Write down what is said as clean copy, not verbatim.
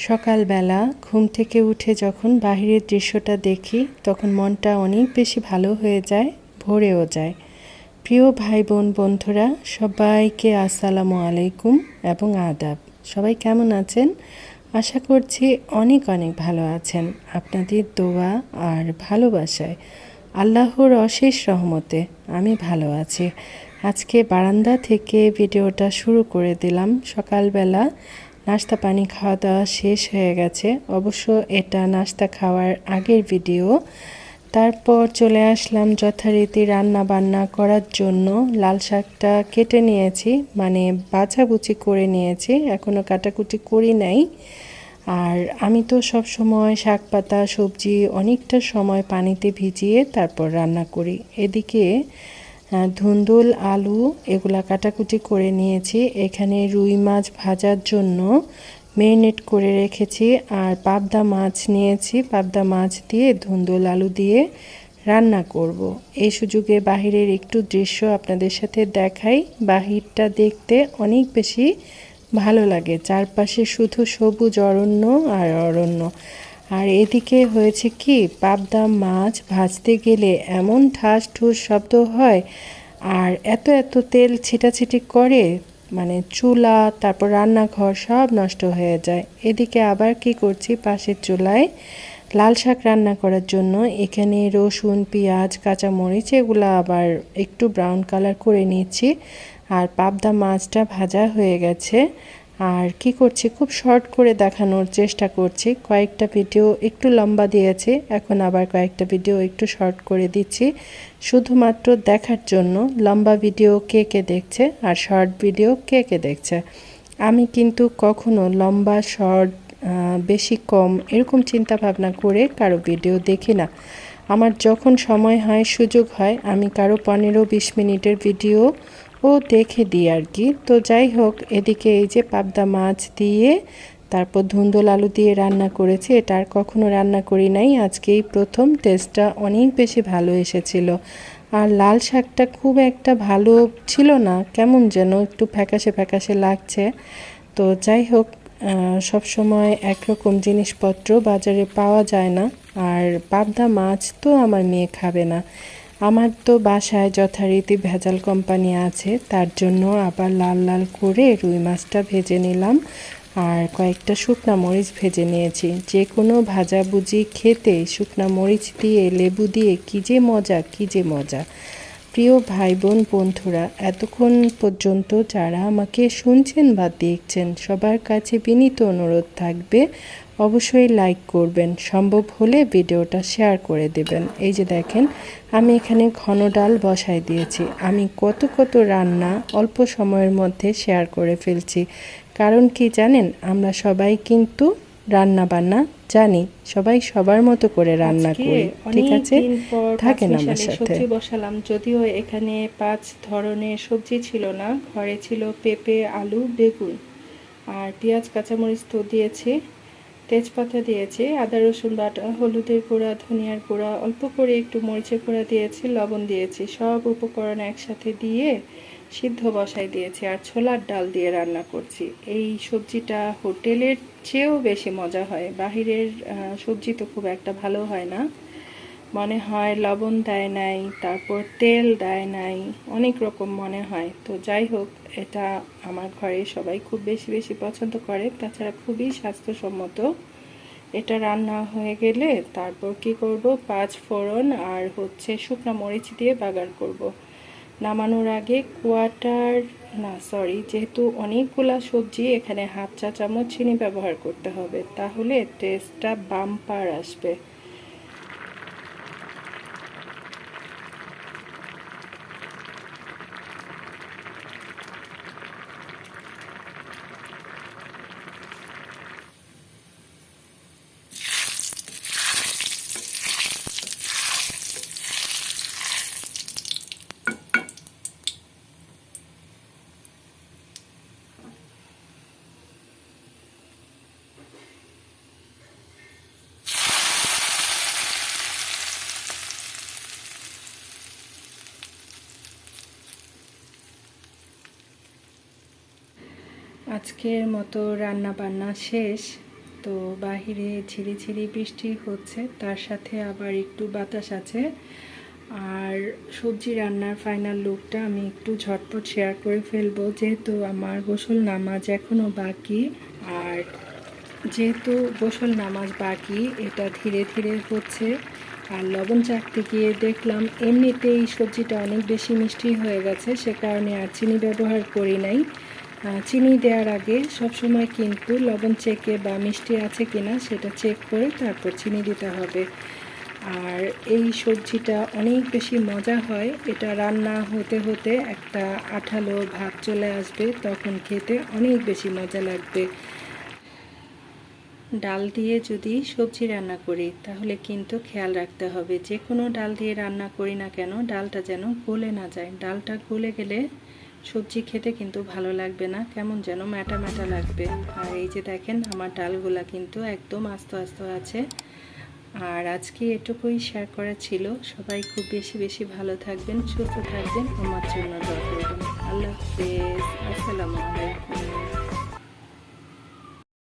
সকালবেলা ঘুম থেকে উঠে যখন বাহিরের দৃশ্যটা দেখি তখন মনটা অনেক বেশি ভালো হয়ে যায়, ভরেও যায়। প্রিয় ভাই বোন বন্ধুরা সবাইকে আসসালামু আলাইকুম এবং আদাব। সবাই কেমন আছেন? আশা করছি অনেক অনেক ভালো আছেন। আপনাদের দোয়া আর ভালোবাসায় আল্লাহর অশেষ রহমতে আমি ভালো আছি। আজকে বারান্দা থেকে ভিডিওটা শুরু করে দিলাম। সকালবেলা নাস্তা পানি খাওয়া দাওয়া শেষ হয়ে গেছে। অবশ্য এটা নাস্তা খাওয়ার আগের ভিডিও। তারপর চলে আসলাম যথারীতি রান্না বান্না করার জন্য। লাল শাকটা কেটে নিয়েছি, মানে বাছাবুচি করে নিয়েছি, এখনও কাটাকুটি করি নাই। আর আমি তো সব সময় শাক পাতা সবজি অনেকটা সময় পানিতে ভিজিয়ে তারপর রান্না করি। এদিকে ধুন্দুল আলু এগুলা কাটাকুটি করে নিয়েছি। এখানে রুই মাছ ভাজার জন্য ম্যারিনেট করে রেখেছি, আর পাবদা মাছ নিয়েছি। পাবদা মাছ দিয়ে ধুন্দুল আলু দিয়ে রান্না করব। এই সুযোগে বাহিরের একটু দৃশ্য আপনাদের সাথে দেখাই। বাহিরটা দেখতে অনেক বেশি ভালো লাগে, চারপাশে শুধু সবুজ অরণ্য আর অরণ্য। আর এদিকে হয়েছে কি, পাবদা মাছ ভাজতে গেলে এমন ঠাস ঠুস শব্দ হয় আর এত এত তেল ছিটাছিটি করে, মানে চুলা তারপর রান্নাঘর সব নষ্ট হয়ে যায়। এদিকে আবার কি করছি, পাশের চুলায় লাল শাক রান্না করার জন্য এখানে রসুন পেঁয়াজ কাঁচামরিচ এগুলো আবার একটু ব্রাউন কালার করে নিচ্ছি। আর পাবদা মাছটা ভাজা হয়ে গেছে। আর কি করছি, খুব শর্ট করে দেখানোর চেষ্টা করছি। কয়েকটা ভিডিও একটু লম্বা দিয়েছি, এখন আবার কয়েকটা ভিডিও একটু শর্ট করে দিচ্ছি শুধুমাত্র দেখার জন্য। লম্বা ভিডিও কে কে দেখছে আর শর্ট ভিডিও কে কে দেখছে। আমি কিন্তু কখনো লম্বা শর্ট বেশি কম এরকম চিন্তা ভাবনা করে কারো ভিডিও দেখি না। আমার যখন সময় হয় সুযোগ হয় আমি কারো 15-20 মিনিটের ভিডিও দেখে দিই আর কি। তো যাই হোক, এদিকে এই যে পাবদা মাছ দিয়ে তারপর ধুন্দুল আলু দিয়ে রান্না করেছি। এটা আর কখনো রান্না করি নাই, আজকেই প্রথম। টেস্টটা অনেক বেশি ভালো এসেছিল। আর লাল শাকটা খুব একটা ভালো ছিল না, কেমন যেন একটু ফ্যাকাশে ফ্যাকাশে লাগছে। তো যাই হোক, সব সময় একরকম জিনিসপত্র বাজারে পাওয়া যায় না। আর পাবদা মাছ তো আমার মেয়ে খাবে না। আমার তো বাসায় যথারীতি ভেজাল কোম্পানি আছে, তার জন্য আবার লাল লাল করে রুই মাছটা ভেজে নিলাম। আর কয়েকটা শুকনা মরিচ ভেজে নিয়েছি। যে কোনো ভাজাভুজি খেতে শুকনা মরিচ দিয়ে লেবু দিয়ে কী যে মজা, কী যে মজা। প্রিয় ভাই বোন বন্ধুরা, এতক্ষণ পর্যন্ত যারা আমাকে শুনছেন বা দেখছেন সবার কাছে বিনীত অনুরোধ থাকবে অবশ্যই লাইক করবেন, সম্ভব হলে ভিডিওটা শেয়ার করে দেবেন। এই যে দেখেন, আমি এখানে ঘন ডাল বসাই দিয়েছি। আমি কত কত রান্না অল্প সময়ের মধ্যে শেয়ার করে ফেলছি। কারণ কি জানেন, আমরা সবাই কিন্তু রান্না বান্না জানি, সবাই সবার মতো করে রান্না করি, ঠিক আছে? থাকেন আমার সাথে। সবজি বসালাম, যদিও এখানে 5 ধরনের সবজি ছিল না, ঘরে ছিল পেঁপে আলু বেগুন আর পেঁয়াজ কাঁচামরিচ তো দিয়েছি, তেজপাতা দিয়েছি, আদা রসুন বাটা, হলুদের গুঁড়া ধনিয়ার গুঁড়া, অল্প করে একটু মরিচের গুঁড়া দিয়েছি, লবণ দিয়েছি। সব উপকরণ একসাথে দিয়ে সিদ্ধ বসাই দিয়েছি। আর ছোলার ডাল দিয়ে রান্না করছি। এই সবজিটা হোটেলের চেয়েও বেশি মজা হয়। বাহিরের সবজি তো খুব একটা ভালো হয় না, মনে হয় লবণ দেয় নাই, তারপর তেল দেয় নাই, অনেক রকম মনে হয়। তো যাই হোক, এটা আমার ঘরে সবাই খুব বেশি বেশি পছন্দ করে, তাছাড়া খুবই স্বাস্থ্যসম্মত। এটা রান্না হয়ে গেলে তারপর কি করব, 5 ফোড়ন আর হচ্ছে শুকনো মরিচ দিয়ে বাগার করব। নামানোর আগে যেহেতু অনেকগুলা সবজি, এখানে হাফ চা চামচ চিনি ব্যবহার করতে হবে, তাহলে টেস্টটা বাম্পার আসবে। আজকের মতো রান্না বান্না শেষ। তো বাহিরে ঝিরিঝিরি বৃষ্টি হচ্ছে, তার সাথে আবার একটু বাতাস আছে। আর সবজি রান্নার ফাইনাল লুকটা আমি একটু ঝটপট শেয়ার করে ফেলবো, যেহেতু আমার গোসল নামাজ এখনও বাকি। আর যেহেতু গোসল নামাজ বাকি, এটা ধীরে ধীরে হচ্ছে। আর লবণ চাখতে গিয়ে দেখলাম এমনিতেই সবজিটা অনেক বেশি মিষ্টি হয়ে গেছে, সে কারণে আর চিনি ব্যবহার করি নাই। চিনি দেওয়ার আগে সবসময় কিন্তু লবণ চেকে বা মিষ্টি আছে কিনা সেটা চেক করে তারপর চিনি দিতে হবে। আর এই সবজিটা অনেক বেশি মজা হয়, এটা রান্না হতে হতে একটা আঠালো ভাব চলে আসবে, তখন খেতে অনেক বেশি মজা লাগবে। ডাল দিয়ে যদি সবজি রান্না করি তাহলে কিন্তু খেয়াল রাখতে হবে, যে কোনো ডাল দিয়ে রান্না করি না কেন ডালটা যেন গলে না যায়। ডালটা গলে গেলে সবজি খেতে কিন্তু ভালো লাগবে না, কেমন যেন ম্যাটা ম্যাটা লাগবে। আর এই যে দেখেন আমার ডালগুলা কিন্তু একদম আস্ত আস্ত আছে। আর আজকে এটুকুই শেয়ার করা ছিল। সবাই খুব বেশি বেশি ভালো থাকবেন, সুস্থ থাকবেন, আমার জন্য দোয়া করবেন। আল্লাহ হাফেজ, আসসালামু আলাইকুম।